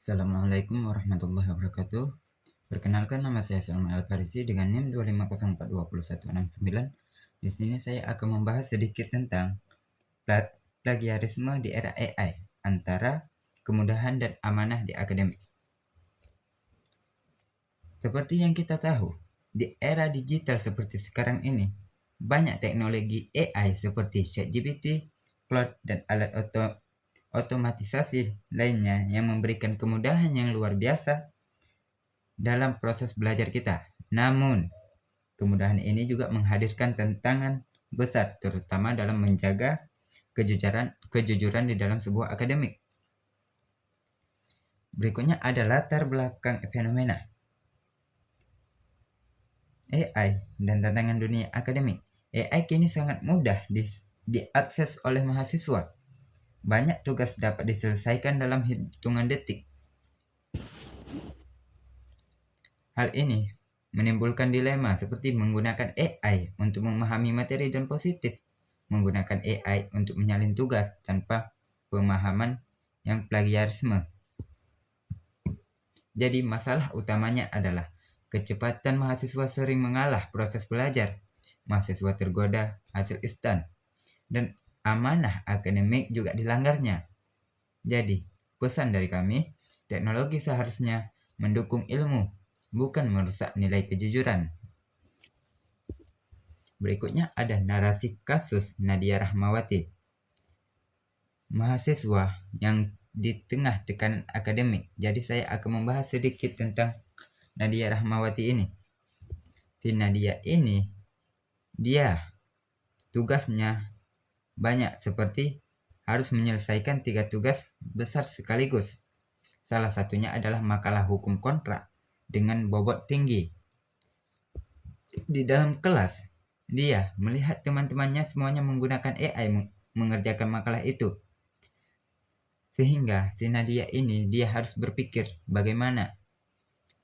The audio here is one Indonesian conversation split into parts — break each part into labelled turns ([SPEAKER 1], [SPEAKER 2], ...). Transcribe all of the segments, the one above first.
[SPEAKER 1] Assalamualaikum warahmatullahi wabarakatuh. Perkenalkan, nama saya Salman Al-Farisi dengan NIM 250420169. Di sini saya akan membahas sedikit tentang plagiarisme di era AI, antara kemudahan dan amanah di akademik. Seperti yang kita tahu, di era digital seperti sekarang ini, banyak teknologi AI seperti ChatGPT, Claude, dan alat otomatisasi lainnya yang memberikan kemudahan yang luar biasa dalam proses belajar kita. Namun, kemudahan ini juga menghadirkan tantangan besar, terutama dalam menjaga kejujuran di dalam sebuah akademik. Berikutnya ada latar belakang fenomena AI dan tantangan dunia akademik. AI kini sangat mudah diakses oleh mahasiswa. Banyak tugas dapat diselesaikan dalam hitungan detik. Hal ini menimbulkan dilema seperti menggunakan AI untuk memahami materi dan positif, menggunakan AI untuk menyalin tugas tanpa pemahaman yang plagiarisme. Jadi masalah utamanya adalah kecepatan mahasiswa sering mengalah proses belajar, mahasiswa tergoda hasil instan, dan amanah akademik juga dilanggarnya. Jadi, pesan dari kami, teknologi seharusnya mendukung ilmu, bukan merusak nilai kejujuran. Berikutnya ada narasi kasus Nadia Rahmawati. Mahasiswa yang di tengah tekanan akademik. Jadi saya akan membahas sedikit tentang Nadia Rahmawati ini. Si Nadia ini, dia tugasnya banyak, seperti harus menyelesaikan 3 tugas besar sekaligus. Salah satunya adalah makalah hukum kontrak dengan bobot tinggi. Di dalam kelas, dia melihat teman-temannya semuanya menggunakan AI mengerjakan makalah itu. Sehingga si Nadia ini dia harus berpikir bagaimana,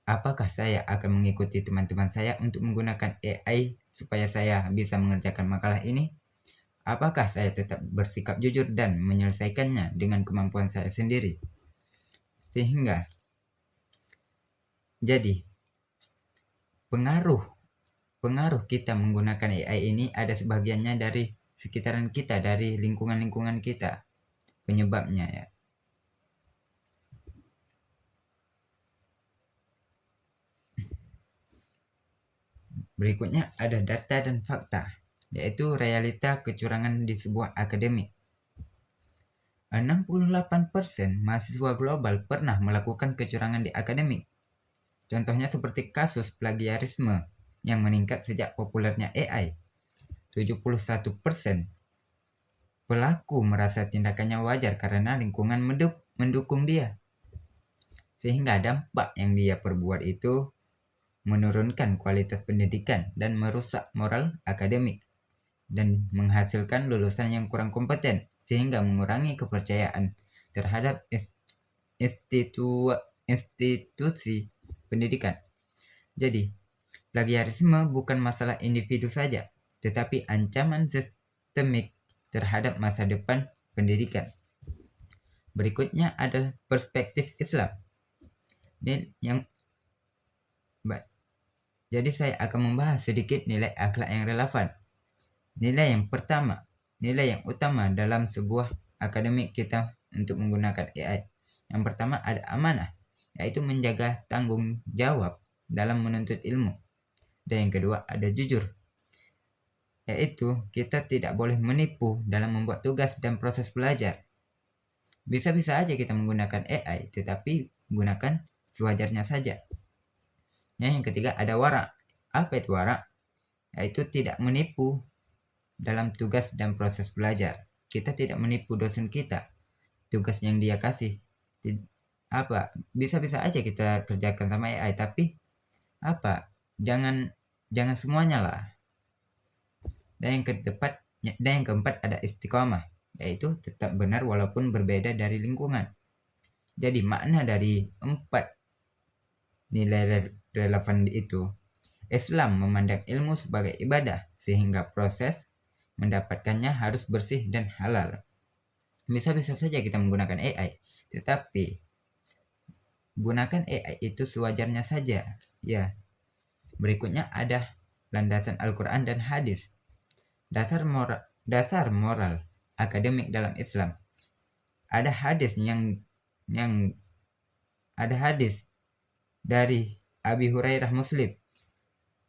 [SPEAKER 1] apakah saya akan mengikuti teman-teman saya untuk menggunakan AI supaya saya bisa mengerjakan makalah ini? Apakah saya tetap bersikap jujur dan menyelesaikannya dengan kemampuan saya sendiri? Sehingga jadi pengaruh kita menggunakan AI ini ada sebagiannya dari sekitaran kita, dari lingkungan-lingkungan kita. Penyebabnya ya. Berikutnya ada data dan fakta, yaitu realita kecurangan di sebuah akademik. 68% mahasiswa global pernah melakukan kecurangan di akademik. Contohnya seperti kasus plagiarisme yang meningkat sejak populernya AI. 71% pelaku merasa tindakannya wajar karena lingkungan mendukung dia. Sehingga dampak yang dia perbuat itu menurunkan kualitas pendidikan dan merusak moral akademik dan menghasilkan lulusan yang kurang kompeten, sehingga mengurangi kepercayaan terhadap institusi pendidikan. Jadi, plagiarisme bukan masalah individu saja, tetapi ancaman sistemik terhadap masa depan pendidikan. Berikutnya ada perspektif Islam. Jadi saya akan membahas sedikit nilai akhlak yang relevan. Nilai yang utama dalam sebuah akademik kita untuk menggunakan AI. Yang pertama ada amanah, yaitu menjaga tanggung jawab dalam menuntut ilmu. Dan yang kedua ada jujur, yaitu kita tidak boleh menipu dalam membuat tugas dan proses belajar. Bisa-bisa aja kita menggunakan AI, tetapi gunakan sewajarnya saja. Yang ketiga ada wara. Apa itu wara? Yaitu tidak menipu dalam tugas dan proses belajar. Kita tidak menipu dosen kita. Tugas yang dia kasih bisa-bisa aja kita kerjakan sama AI, tapi jangan semuanya lah. Dan yang keempat ada istiqomah, yaitu tetap benar walaupun berbeda dari lingkungan. Jadi makna dari 4 nilai relevan itu, Islam memandang ilmu sebagai ibadah, sehingga proses mendapatkannya harus bersih dan halal. Bisa-bisa saja kita menggunakan AI, tetapi gunakan AI itu sewajarnya saja. Ya. Berikutnya ada landasan Al-Quran dan hadis. Dasar moral akademik dalam Islam. Ada hadis ada hadis dari Abi Hurairah Muslim.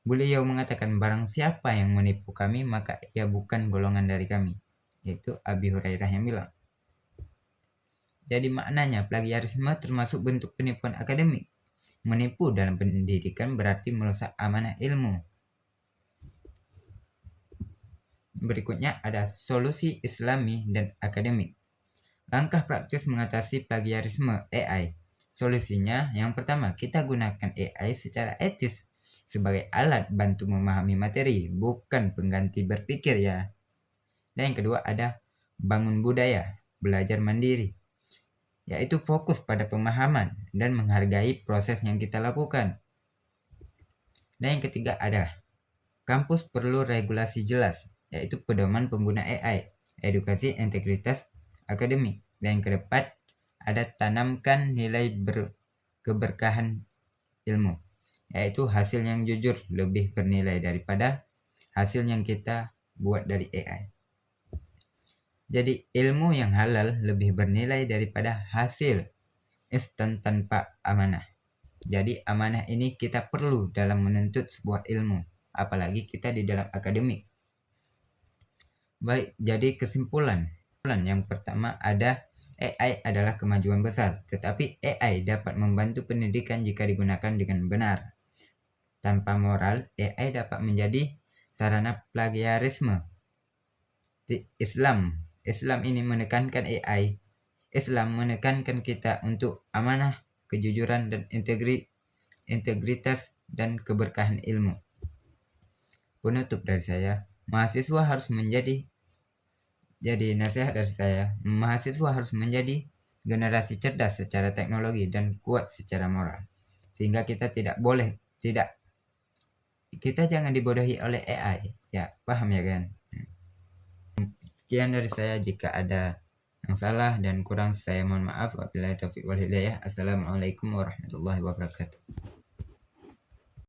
[SPEAKER 1] Beliau mengatakan, barang siapa yang menipu kami maka ia bukan golongan dari kami. Itu Abi Hurairah yang bilang. Jadi maknanya plagiarisme termasuk bentuk penipuan akademik. Menipu dalam pendidikan berarti merusak amanah ilmu. Berikutnya ada solusi Islami dan akademik. Langkah praktis mengatasi plagiarisme AI. Solusinya yang pertama, kita gunakan AI secara etis sebagai alat bantu memahami materi, bukan pengganti berpikir ya. Dan yang kedua ada bangun budaya, belajar mandiri, yaitu fokus pada pemahaman dan menghargai proses yang kita lakukan. Dan yang ketiga ada kampus perlu regulasi jelas, yaitu pedoman pengguna AI, edukasi integritas akademik. Dan yang keempat ada tanamkan nilai keberkahan ilmu, yaitu hasil yang jujur lebih bernilai daripada hasil yang kita buat dari AI. Jadi ilmu yang halal lebih bernilai daripada hasil instan tanpa amanah. Jadi amanah ini kita perlu dalam menuntut sebuah ilmu, apalagi kita di dalam akademik. Baik, jadi kesimpulan yang pertama ada AI adalah kemajuan besar, tetapi AI dapat membantu pendidikan jika digunakan dengan benar. Tanpa moral, AI dapat menjadi sarana plagiarisme. Islam ini menekankan AI. Islam menekankan kita untuk amanah, kejujuran, dan integritas dan keberkahan ilmu. Penutup dari saya, mahasiswa harus jadi nasihat dari saya, mahasiswa harus menjadi generasi cerdas secara teknologi dan kuat secara moral. Sehingga kita kita jangan dibodohi oleh AI. Ya, paham ya kan? Sekian dari saya, jika ada yang salah dan kurang saya mohon maaf. Wabillahi taufiq wal hidayah. Assalamualaikum warahmatullahi wabarakatuh.